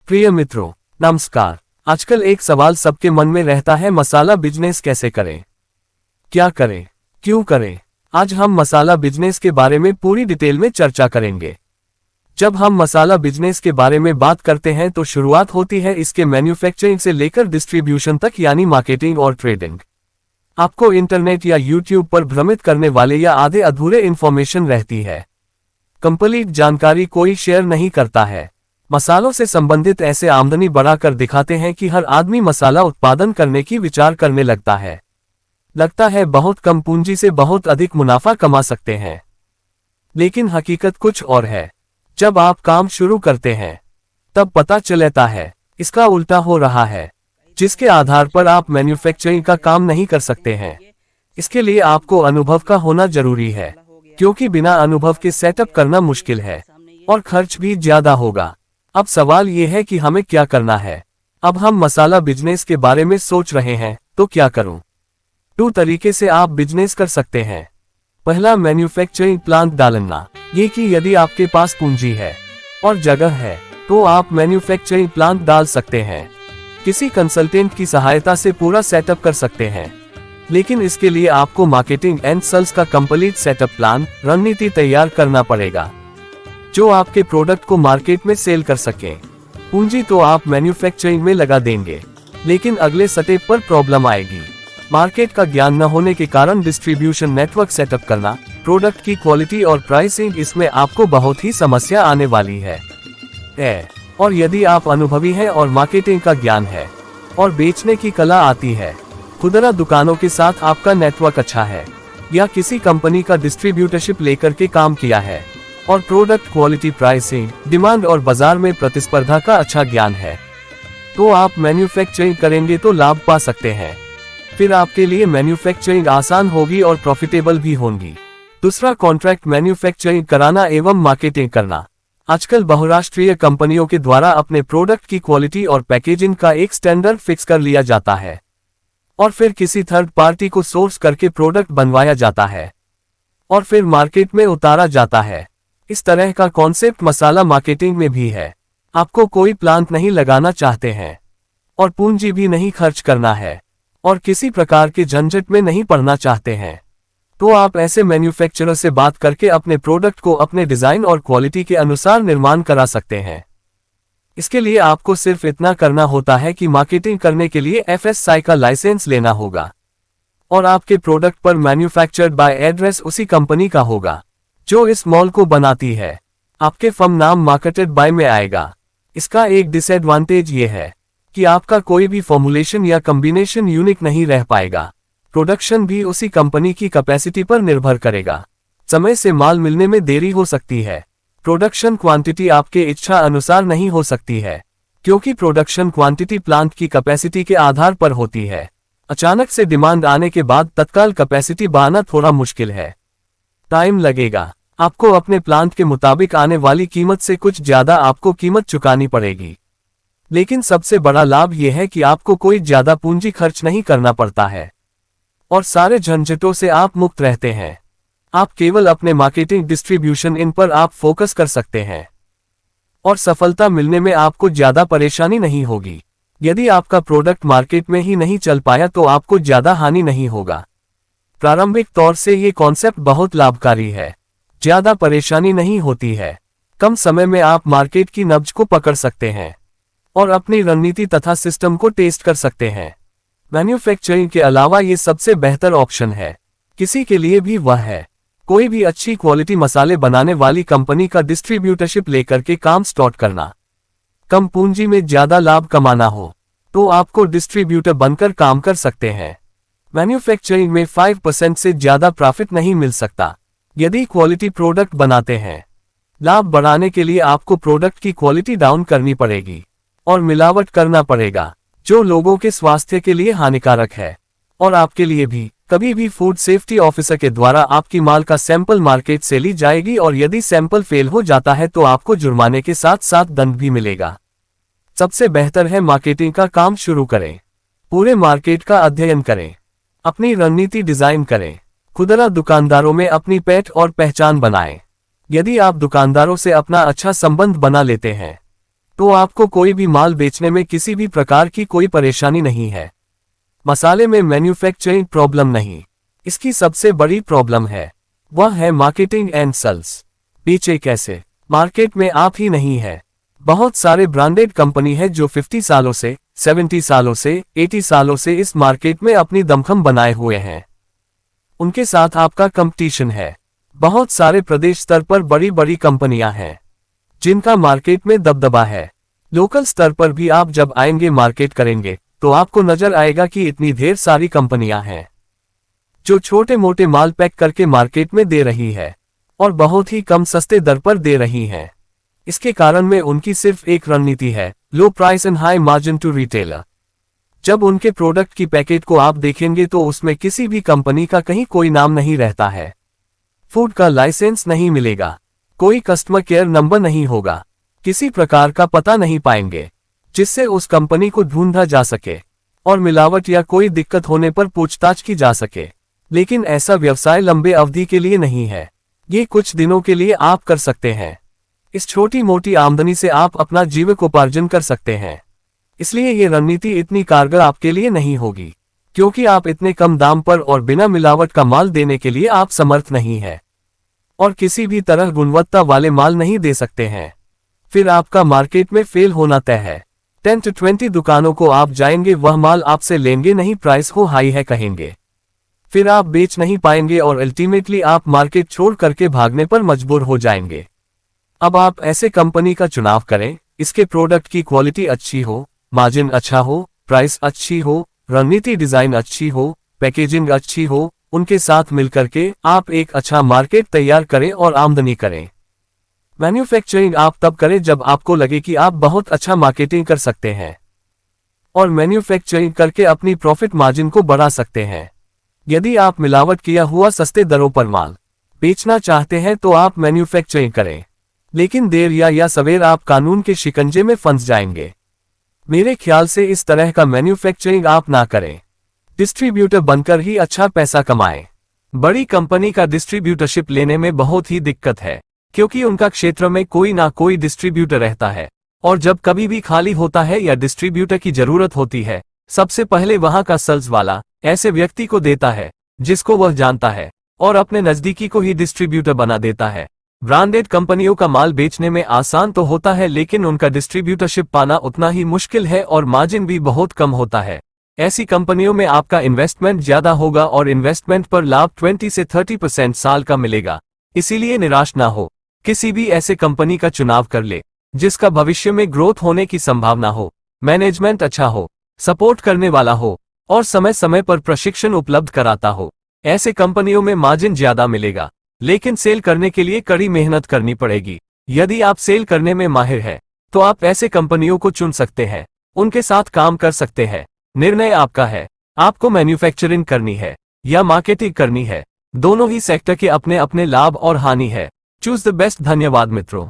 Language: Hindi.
प्रिय मित्रों, नमस्कार। आजकल एक सवाल सबके मन में रहता है, मसाला बिजनेस कैसे करें, क्या करें, क्यों करें। आज हम मसाला बिजनेस के बारे में पूरी डिटेल में चर्चा करेंगे। जब हम मसाला बिजनेस के बारे में बात करते हैं तो शुरुआत होती है इसके मैन्युफैक्चरिंग से लेकर डिस्ट्रीब्यूशन तक, यानी मार्केटिंग और ट्रेडिंग। आपको इंटरनेट या यूट्यूब पर भ्रमित करने वाले या आधे अधूरे इंफॉर्मेशन रहती है। कंप्लीट जानकारी कोई शेयर नहीं करता है। मसालों से संबंधित ऐसे आमदनी बढ़ाकर दिखाते हैं कि हर आदमी मसाला उत्पादन करने की विचार करने लगता है बहुत कम पूंजी से बहुत अधिक मुनाफा कमा सकते हैं। लेकिन हकीकत कुछ और है। जब आप काम शुरू करते हैं तब पता चलता है इसका उल्टा हो रहा है, जिसके आधार पर आप मैन्युफैक्चरिंग का काम नहीं कर सकते हैं। इसके लिए आपको अनुभव का होना जरूरी है, क्योंकि बिना अनुभव के सेटअप करना मुश्किल है और खर्च भी ज्यादा होगा। अब सवाल ये है कि हमें क्या करना है। अब हम मसाला बिजनेस के बारे में सोच रहे हैं तो क्या करूं। 2 तरीके से आप बिजनेस कर सकते हैं। पहला, मैन्युफैक्चरिंग प्लांट डालना। ये कि यदि आपके पास पूंजी है और जगह है तो आप मैन्युफैक्चरिंग प्लांट डाल सकते हैं। किसी कंसल्टेंट की सहायता से पूरा सेटअप कर सकते हैं। लेकिन इसके लिए आपको मार्केटिंग एंड सेल्स का कंप्लीट सेटअप प्लान, रणनीति तैयार करना पड़ेगा, जो आपके प्रोडक्ट को मार्केट में सेल कर सके। पूंजी तो आप मैन्युफैक्चरिंग में लगा देंगे, लेकिन अगले स्टेप पर प्रॉब्लम आएगी। मार्केट का ज्ञान न होने के कारण डिस्ट्रीब्यूशन नेटवर्क सेटअप करना, प्रोडक्ट की क्वालिटी और प्राइसिंग, इसमें आपको बहुत ही समस्या आने वाली है। और यदि आप अनुभवी हैं और मार्केटिंग का ज्ञान है और बेचने की कला आती है, खुदरा दुकानों के साथ आपका नेटवर्क अच्छा है, या किसी कंपनी का डिस्ट्रीब्यूटरशिप लेकर के काम किया है और प्रोडक्ट क्वालिटी, प्राइसिंग, डिमांड और बाजार में प्रतिस्पर्धा का अच्छा ज्ञान है, तो आप मैन्युफैक्चरिंग करेंगे तो लाभ पा सकते हैं। फिर आपके लिए मैन्युफैक्चरिंग आसान होगी और प्रॉफिटेबल भी होंगी। दूसरा, कॉन्ट्रैक्ट मैन्युफैक्चरिंग कराना एवं मार्केटिंग करना। आजकल बहुराष्ट्रीय कंपनियों के द्वारा अपने प्रोडक्ट की क्वालिटी और पैकेजिंग का एक स्टैंडर्ड फिक्स कर लिया जाता है और फिर किसी थर्ड पार्टी को सोर्स करके प्रोडक्ट बनवाया जाता है और फिर मार्केट में उतारा जाता है। इस तरह का कॉन्सेप्ट मसाला मार्केटिंग में भी है। आपको कोई प्लांट नहीं लगाना चाहते हैं और पूंजी भी नहीं खर्च करना है और किसी प्रकार के झंझट में नहीं पड़ना चाहते हैं, तो आप ऐसे मैन्युफैक्चरर से बात करके अपने प्रोडक्ट को अपने डिजाइन और क्वालिटी के अनुसार निर्माण करा सकते हैं। इसके लिए आपको सिर्फ इतना करना होता है कि मार्केटिंग करने के लिए FSI का लाइसेंस लेना होगा और आपके प्रोडक्ट पर मैन्युफैक्चर्ड बाय एड्रेस उसी कंपनी का होगा जो इस मॉल को बनाती है। आपके फर्म नाम मार्केटेड बाय में आएगा। इसका एक डिसएडवांटेज ये है कि आपका कोई भी फॉर्मुलेशन या कॉम्बिनेशन यूनिक नहीं रह पाएगा। प्रोडक्शन भी उसी कंपनी की कैपेसिटी पर निर्भर करेगा। समय से माल मिलने में देरी हो सकती है। प्रोडक्शन क्वांटिटी आपके इच्छा अनुसार नहीं हो सकती है, क्योंकि प्रोडक्शन क्वांटिटी प्लांट की कैपेसिटी के आधार पर होती है। अचानक से डिमांड आने के बाद तत्काल कैपेसिटी बढ़ाना थोड़ा मुश्किल है। टाइम लगेगा। आपको अपने प्लांट के मुताबिक आने वाली कीमत से कुछ ज्यादा आपको कीमत चुकानी पड़ेगी। लेकिन सबसे बड़ा लाभ यह है कि आपको कोई ज्यादा पूंजी खर्च नहीं करना पड़ता है और सारे झंझटों से आप मुक्त रहते हैं। आप केवल अपने मार्केटिंग, डिस्ट्रीब्यूशन, इन पर आप फोकस कर सकते हैं और सफलता मिलने में आपको ज्यादा परेशानी नहीं होगी। यदि आपका प्रोडक्ट मार्केट में ही नहीं चल पाया तो आपको ज्यादा हानि नहीं होगा। प्रारंभिक तौर से ये कॉन्सेप्ट बहुत लाभकारी है। ज्यादा परेशानी नहीं होती है। कम समय में आप मार्केट की नब्ज को पकड़ सकते हैं और अपनी रणनीति तथा सिस्टम को टेस्ट कर सकते हैं। मैन्युफैक्चरिंग के अलावा ये सबसे बेहतर ऑप्शन है। किसी के लिए भी वह है। कोई भी अच्छी क्वालिटी मसाले बनाने वाली कंपनी का डिस्ट्रीब्यूटरशिप लेकर के काम स्टार्ट करना। कम पूंजी में ज्यादा लाभ कमाना हो तो आपको डिस्ट्रीब्यूटर बनकर काम कर सकते हैं। मैन्युफैक्चरिंग में 5% से ज्यादा प्रॉफिट नहीं मिल सकता यदि क्वालिटी प्रोडक्ट बनाते हैं। लाभ बढ़ाने के लिए आपको प्रोडक्ट की क्वालिटी डाउन करनी पड़ेगी और मिलावट करना पड़ेगा, जो लोगों के स्वास्थ्य के लिए हानिकारक है और आपके लिए भी। कभी भी फूड सेफ्टी ऑफिसर के द्वारा आपकी माल का सैंपल मार्केट से ली जाएगी और यदि सैंपल फेल हो जाता है तो आपको जुर्माने के साथ साथ दंड भी मिलेगा। सबसे बेहतर है मार्केटिंग का काम शुरू करें। पूरे मार्केट का अध्ययन करें, अपनी रणनीति डिजाइन करें, खुदरा दुकानदारों में अपनी पैठ और पहचान बनाएं। यदि आप दुकानदारों से अपना अच्छा संबंध बना लेते हैं तो आपको कोई भी माल बेचने में किसी भी प्रकार की कोई परेशानी नहीं है। मसाले में मैन्युफैक्चरिंग प्रॉब्लम नहीं, इसकी सबसे बड़ी प्रॉब्लम है वह है मार्केटिंग एंड सेल्स। बेचे कैसे? मार्केट में आप ही नहीं है, बहुत सारे ब्रांडेड कंपनी है जो 50 सालों से, 70 सालों से, 80 सालों से इस मार्केट में अपनी दमखम बनाए हुए हैं। उनके साथ आपका कंपटीशन है। बहुत सारे प्रदेश स्तर पर बड़ी बड़ी कंपनियां हैं जिनका मार्केट में दबदबा है। लोकल स्तर पर भी आप जब आएंगे मार्केट करेंगे तो आपको नजर आएगा कि इतनी ढेर सारी कंपनियां हैं जो छोटे मोटे माल पैक करके मार्केट में दे रही है और बहुत ही कम सस्ते दर पर दे रही हैं। इसके कारण में उनकी सिर्फ एक रणनीति है, low price and high margin to retailer. जब उनके प्रोडक्ट की पैकेट को आप देखेंगे तो उसमें किसी भी कंपनी का कहीं कोई नाम नहीं रहता है, फूड का लाइसेंस नहीं मिलेगा, कोई कस्टमर केयर नंबर नहीं होगा, किसी प्रकार का पता नहीं पाएंगे जिससे उस कंपनी को ढूंढा जा सके और मिलावट या कोई दिक्कत होने पर पूछताछ की जा सके। लेकिन ऐसा व्यवसाय लंबे अवधि के लिए नहीं है, ये कुछ दिनों के लिए आप कर सकते हैं। इस छोटी मोटी आमदनी से आप अपना जीविकोपार्जन कर सकते हैं। इसलिए ये रणनीति इतनी कारगर आपके लिए नहीं होगी, क्योंकि आप इतने कम दाम पर और बिना मिलावट का माल देने के लिए आप समर्थ नहीं है और किसी भी तरह गुणवत्ता वाले माल नहीं दे सकते हैं। फिर आपका मार्केट में फेल होना तय है। 10 से 20 दुकानों को आप जाएंगे, वह माल आपसे लेंगे नहीं, प्राइस हो हाई है कहेंगे। फिर आप बेच नहीं पाएंगे और अल्टीमेटली आप मार्केट छोड़ करके भागने पर मजबूर हो जाएंगे। अब आप ऐसे कंपनी का चुनाव करें, इसके प्रोडक्ट की क्वालिटी अच्छी हो, मार्जिन अच्छा हो, प्राइस अच्छी हो, रणनीति डिजाइन अच्छी हो, पैकेजिंग अच्छी हो। उनके साथ मिलकर के आप एक अच्छा मार्केट तैयार करें और आमदनी करें। मैन्युफैक्चरिंग आप तब करें जब आपको लगे कि आप बहुत अच्छा मार्केटिंग कर सकते हैं और मैन्युफैक्चरिंग करके अपनी प्रॉफिट मार्जिन को बढ़ा सकते हैं। यदि आप मिलावट किया हुआ सस्ते दरों पर माल बेचना चाहते हैं तो आप मैन्युफैक्चरिंग करें, लेकिन देर या सवेर आप कानून के शिकंजे में फंस जाएंगे। मेरे ख्याल से इस तरह का मैन्युफैक्चरिंग आप ना करें। डिस्ट्रीब्यूटर बनकर ही अच्छा पैसा कमाएं। बड़ी कंपनी का डिस्ट्रीब्यूटरशिप लेने में बहुत ही दिक्कत है, क्योंकि उनका क्षेत्र में कोई ना कोई डिस्ट्रीब्यूटर रहता है और जब कभी भी खाली होता है या डिस्ट्रीब्यूटर की जरूरत होती है, सबसे पहले वहां का सेल्स वाला ऐसे व्यक्ति को देता है जिसको वह जानता है और अपने नजदीकी को ही डिस्ट्रीब्यूटर बना देता है। ब्रांडेड कंपनियों का माल बेचने में आसान तो होता है, लेकिन उनका डिस्ट्रीब्यूटरशिप पाना उतना ही मुश्किल है और मार्जिन भी बहुत कम होता है। ऐसी कंपनियों में आपका इन्वेस्टमेंट ज्यादा होगा और इन्वेस्टमेंट पर लाभ 20 से 30% साल का मिलेगा। इसीलिए निराश ना हो, किसी भी ऐसे कंपनी का चुनाव कर ले जिसका भविष्य में ग्रोथ होने की संभावना हो, मैनेजमेंट अच्छा हो, सपोर्ट करने वाला हो और समय समय पर प्रशिक्षण उपलब्ध कराता हो। ऐसे कंपनियों में मार्जिन ज्यादा मिलेगा, लेकिन सेल करने के लिए कड़ी मेहनत करनी पड़ेगी। यदि आप सेल करने में माहिर है तो आप ऐसे कंपनियों को चुन सकते हैं, उनके साथ काम कर सकते हैं। निर्णय आपका है, आपको मैन्युफैक्चरिंग करनी है या मार्केटिंग करनी है। दोनों ही सेक्टर के अपने अपने लाभ और हानि है। Choose the best. धन्यवाद मित्रों।